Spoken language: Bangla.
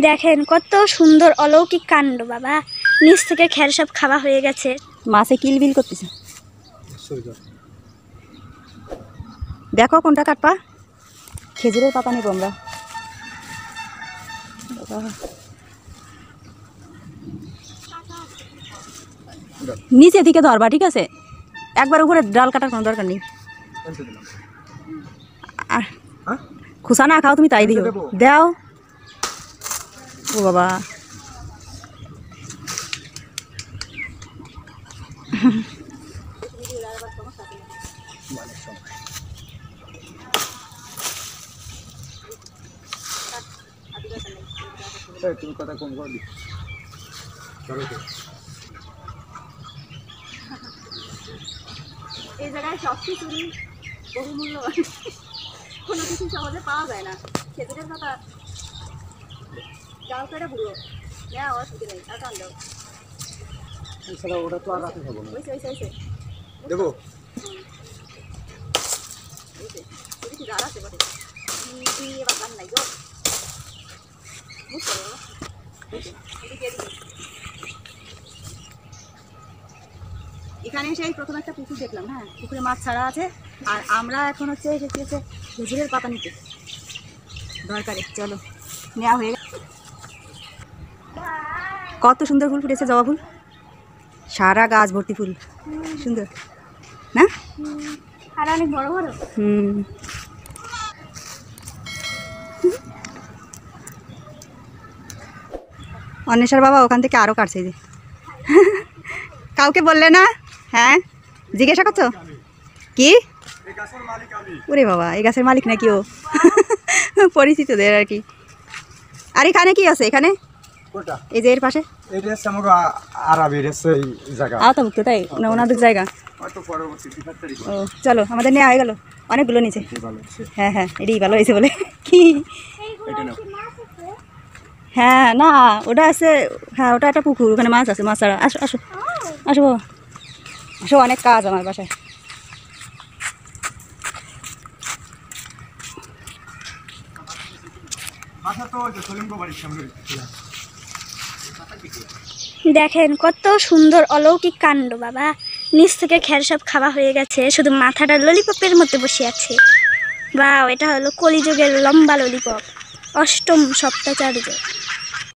দেখেন কত সুন্দর অলৌকিক কাণ্ড বাবা। নিচ থেকে খের সব খাওয়া হয়ে গেছে। মাছে কিলবিল করতেছে। দেখো কোনটা কাটপা। খেজুরের পাতা নেবো আমরা। নিচে দিকে ধরবা, ঠিক আছে? একবার উপরে ডাল কাটার কোনো দরকার নেই। খুসা না খাও তুমি, তাই দিও। দাও। ও বাবা, তুমি কথা কম করে দি। এই জায়গায় সব কিছুরই বহুমূল্যবান, কোনো কিছু সহজে পাওয়া যায় না। খেজুরের পাতা যাও, তো এটা বুড়ো নেওয়া অসুবিধা নেই। আর কান দাও, এছাড়া ওটা তো আর রাখতে হবে না। ওইসে দেবো যার আছে বটে। তুই এবার কান নাই গো, বুঝতে পারো। এখানে সেই প্রথম একটা পুকুর দেখলাম। হ্যাঁ, পুকুরে মাছ ছাড়া আছে। আর আমরা এখন হচ্ছে খেজুরের পাতা নিতে দরকারে। চলো, নেওয়া হয়ে গেছে। কত সুন্দর ফুল ফুটেছে, জবা ফুল। সারা গাছ ভর্তি ফুল, সুন্দর না? আর অনেক বড় বড়। অন্বেষার বাবা ওখান থেকে আরও কাটছে যে। কাউকে বললে না? হ্যাঁ, জিজ্ঞাসা করছো কি? ওরে বাবা, এই গাছের মালিক নাকি ও? পরিচিতদের আর কি। আর এখানে কি আছে? এখানে এই যে এর পাশে আওতাভুক্ত, তাই না? ওনাদের জায়গা। ও চলো, আমাদের নেওয়া হয়ে গেল অনেকগুলো নিচে। হ্যাঁ হ্যাঁ, এটাই ভালো হয়েছে বলে কি। হ্যাঁ না, ওটা আছে। হ্যাঁ, ওটা একটা পুকুর, ওখানে মাছ আছে। মাছ ছাড়া। আসো আসো আসো বাবা, আসো। অনেক কাজ আমার বাসায়। দেখেন কত সুন্দর অলৌকিক কাণ্ড বাবা। নিচ থেকে খের সব খাওয়া হয়ে গেছে, শুধু মাথাটা ললিপপের মধ্যে বসে আছে। বা এটা হলো কলিযুগের লম্বা ললিপপ, অষ্টম সপ্তাচার্য।